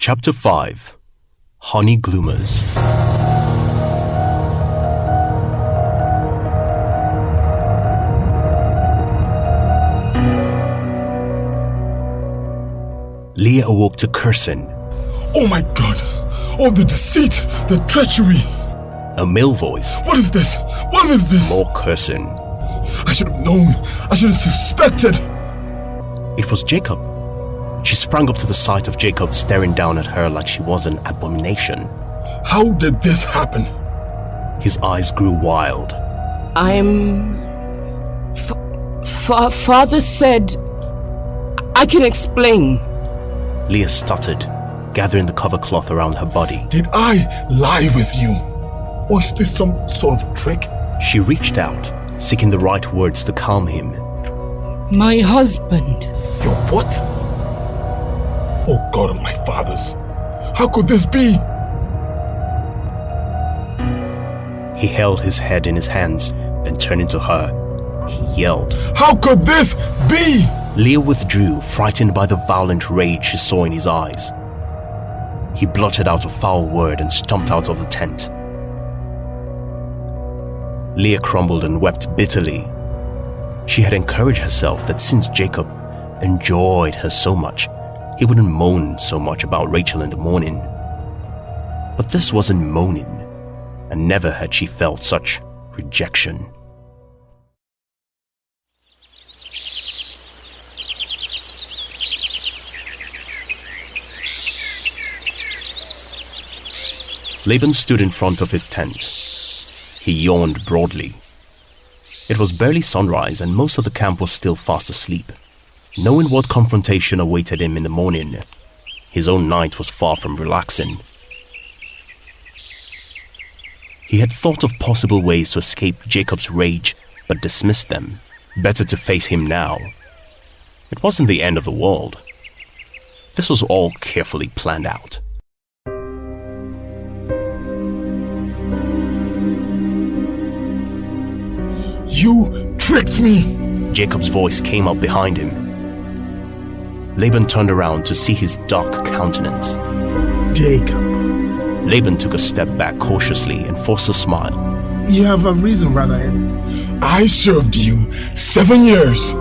Chapter 5 Honey Gloomers. Leah awoke to cursing. Oh my God! Oh, the deceit! The treachery! A male voice. What is this? What is this? More cursing. I should have known. I should have suspected. It was Jacob. She sprang up to the sight of Jacob staring down at her like she was an abomination. How did this happen? His eyes grew wild. Father said I can explain. Leah stuttered, gathering the cover cloth around her body. Did I lie with you? Was this some sort of trick? She reached out, seeking the right words to calm him. My husband. Your what? Oh God of my fathers, how could this be? He held his head in his hands, then turning to her, he yelled. How could this be? Leah withdrew, frightened by the violent rage she saw in his eyes. He blurted out a foul word and stomped out of the tent. Leah crumbled and wept bitterly. She had encouraged herself that since Jacob enjoyed her so much, he wouldn't moan so much about Rachel in the morning. But this wasn't moaning, and never had she felt such rejection. Laban stood in front of his tent. He yawned broadly. It was barely sunrise and most of the camp was still fast asleep. Knowing what confrontation awaited him in the morning, his own night was far from relaxing. He had thought of possible ways to escape Jacob's rage, but dismissed them. Better to face him now. It wasn't the end of the world. This was all carefully planned out. You tricked me! Jacob's voice came up behind him. Laban turned around to see his dark countenance. Jacob. Laban took a step back cautiously and forced a smile. You have a reason, brother. I served you 7 years.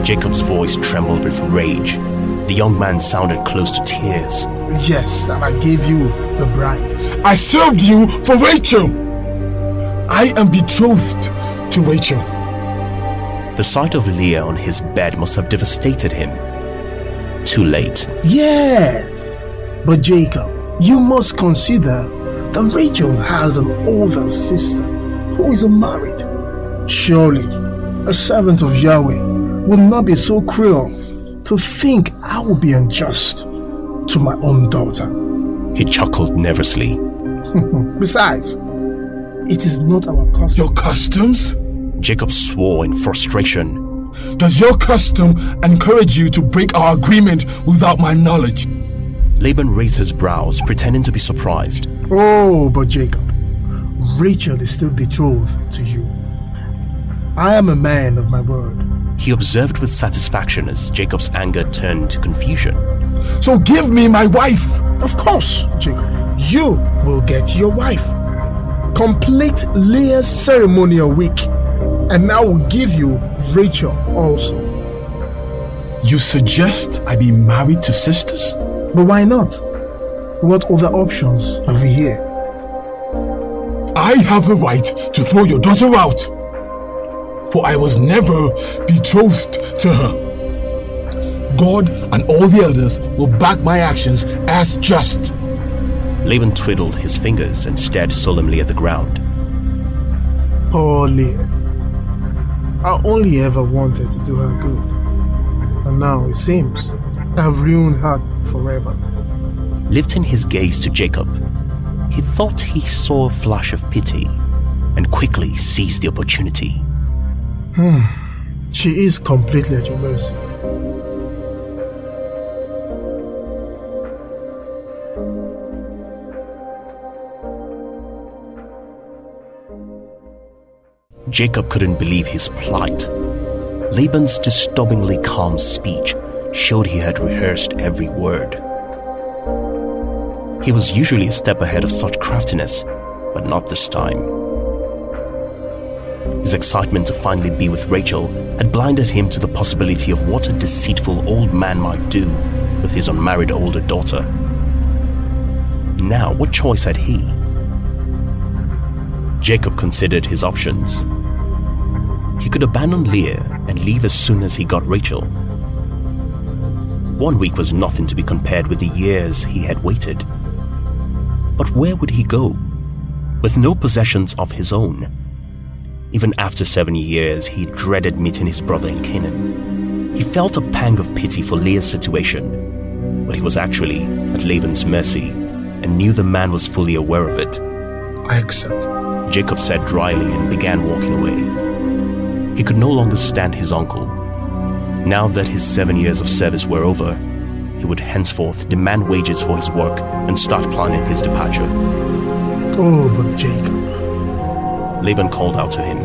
Jacob's voice trembled with rage. The young man sounded close to tears. Yes, and I gave you the bride. I served you for Rachel. I am betrothed to Rachel. The sight of Leah on his bed must have devastated him. Too late. Yes, but Jacob, you must consider that Rachel has an older sister who is unmarried. Surely, a servant of Yahweh would not be so cruel to think I will be unjust to my own daughter. He chuckled nervously. Besides, it is not our custom. Your customs? Jacob swore in frustration. Does your custom encourage you to break our agreement without my knowledge? Laban raised his brows, pretending to be surprised. Oh, but Jacob, Rachel is still betrothed to you. I am a man of my word. He observed with satisfaction as Jacob's anger turned to confusion. So give me my wife. Of course, Jacob. You will get your wife. Complete Leah's ceremonial week, and I will give you Rachel also. You suggest I be married to sisters? But why not? What other options have we here? I have the right to throw your daughter out, for I was never betrothed to her. God and all the elders will back my actions as just. Laban twiddled his fingers and stared solemnly at the ground. Poor Leah. I only ever wanted to do her good, and now it seems I've ruined her forever. Lifting his gaze to Jacob, he thought he saw a flash of pity and quickly seized the opportunity. She is completely at your mercy. Jacob couldn't believe his plight. Laban's disturbingly calm speech showed he had rehearsed every word. He was usually a step ahead of such craftiness, but not this time. His excitement to finally be with Rachel had blinded him to the possibility of what a deceitful old man might do with his unmarried older daughter. Now, what choice had he? Jacob considered his options. He could abandon Leah and leave as soon as he got Rachel. 1 week was nothing to be compared with the years he had waited. But where would he go? With no possessions of his own. Even after 7 years, he dreaded meeting his brother in Canaan. He felt a pang of pity for Leah's situation, but he was actually at Laban's mercy and knew the man was fully aware of it. I accept. Jacob said dryly and began walking away. He could no longer stand his uncle. Now that his 7 years of service were over, he would henceforth demand wages for his work and start planning his departure. Oh, but Jacob, Laban called out to him.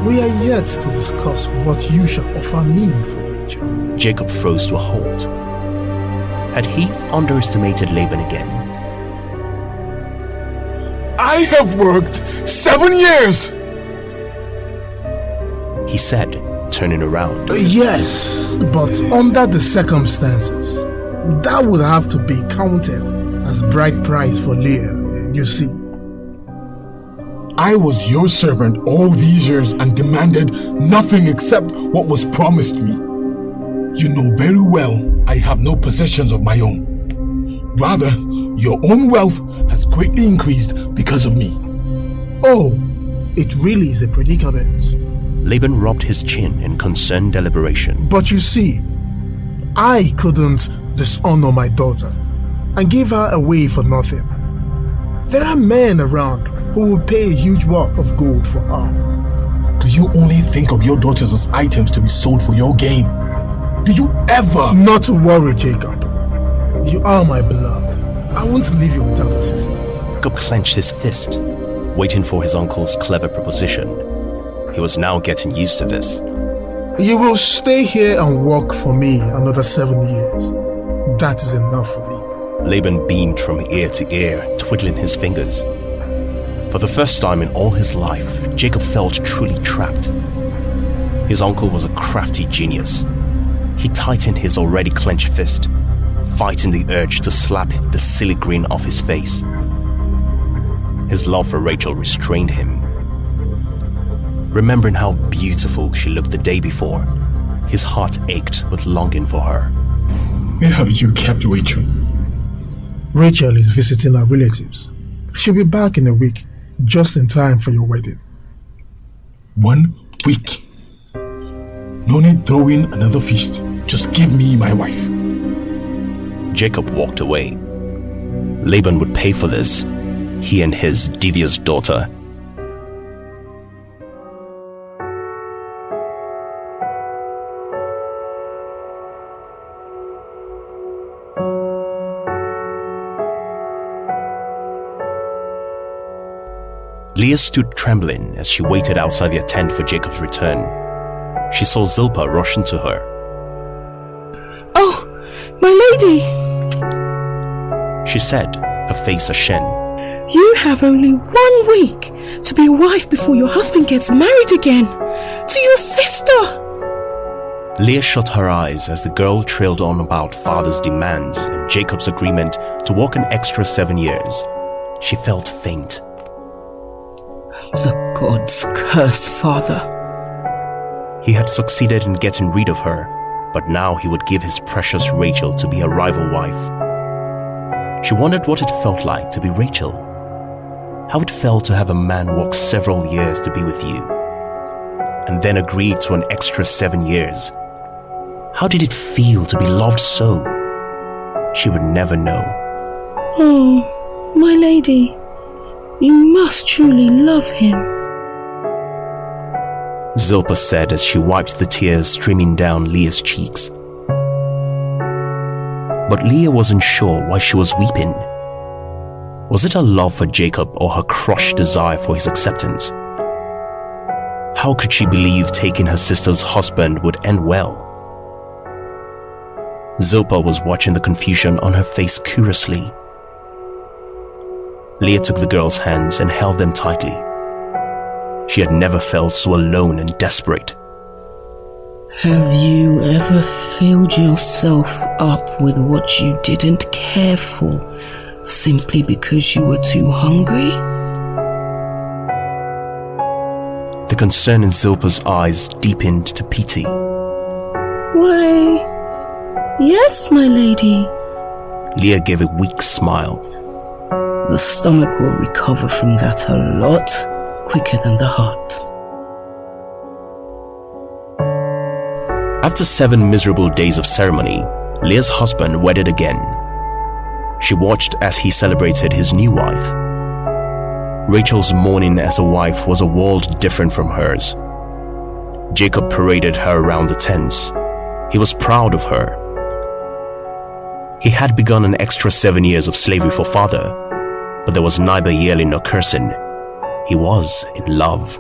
we are yet to discuss what you shall offer me for Rachel. Jacob froze to a halt. Had he underestimated Laban again? I have worked 7 years! He said, turning around. Yes, but under the circumstances, that would have to be counted as bride price for Leah, you see. I was your servant all these years and demanded nothing except what was promised me. You know very well I have no possessions of my own. Rather, your own wealth has greatly increased because of me. Oh, it really is a predicament. Laban rubbed his chin in concerned deliberation. But you see, I couldn't dishonor my daughter and give her away for nothing. There are men around who will pay a huge wad of gold for her. Do you only think of your daughters as items to be sold for your gain? Do you ever? Not to worry, Jacob. You are my beloved. I won't leave you without assistance. Jacob clenched his fist, waiting for his uncle's clever proposition. He was now getting used to this. You will stay here and work for me another 7 years. That is enough for me. Laban beamed from ear to ear, twiddling his fingers. For the first time in all his life, Jacob felt truly trapped. His uncle was a crafty genius. He tightened his already clenched fist, fighting the urge to slap the silly grin off his face. His love for Rachel restrained him. Remembering how beautiful she looked the day before, his heart ached with longing for her. Where have you kept Rachel? Rachel is visiting her relatives. She'll be back in a week, just in time for your wedding. 1 week. No need throwing another feast. Just give me my wife. Jacob walked away. Laban would pay for this, he and his devious daughter. Leah stood trembling as she waited outside their tent for Jacob's return. She saw Zilpah rush into her. Oh, my lady! She said, her face ashen. You have only 1 week to be a wife before your husband gets married again. To your sister! Leah shut her eyes as the girl trailed on about father's demands and Jacob's agreement to work an extra 7 years. She felt faint. The gods curse father. He had succeeded in getting rid of her, but now he would give his precious Rachel to be a rival wife. She wondered what it felt like to be Rachel. How it felt to have a man work several years to be with you, and then agree to an extra 7 years. How did it feel to be loved so? She would never know. Oh, my lady, you must truly love him. Zilpah said as she wiped the tears streaming down Leah's cheeks. But Leah wasn't sure why she was weeping. Was it her love for Jacob or her crushed desire for his acceptance? How could she believe taking her sister's husband would end well? Zilpah was watching the confusion on her face curiously. Leah took the girl's hands and held them tightly. She had never felt so alone and desperate. Have you ever filled yourself up with what you didn't care for simply because you were too hungry? The concern in Zilpah's eyes deepened to pity. Why, yes, my lady. Leah gave a weak smile. The stomach will recover from that a lot quicker than the heart. After 7 miserable days of ceremony, Leah's husband wedded again. She watched as he celebrated his new wife. Rachel's mourning as a wife was a world different from hers. Jacob paraded her around the tents. He was proud of her. He had begun an extra 7 years of slavery for father, but there was neither yelling nor cursing. He was in love.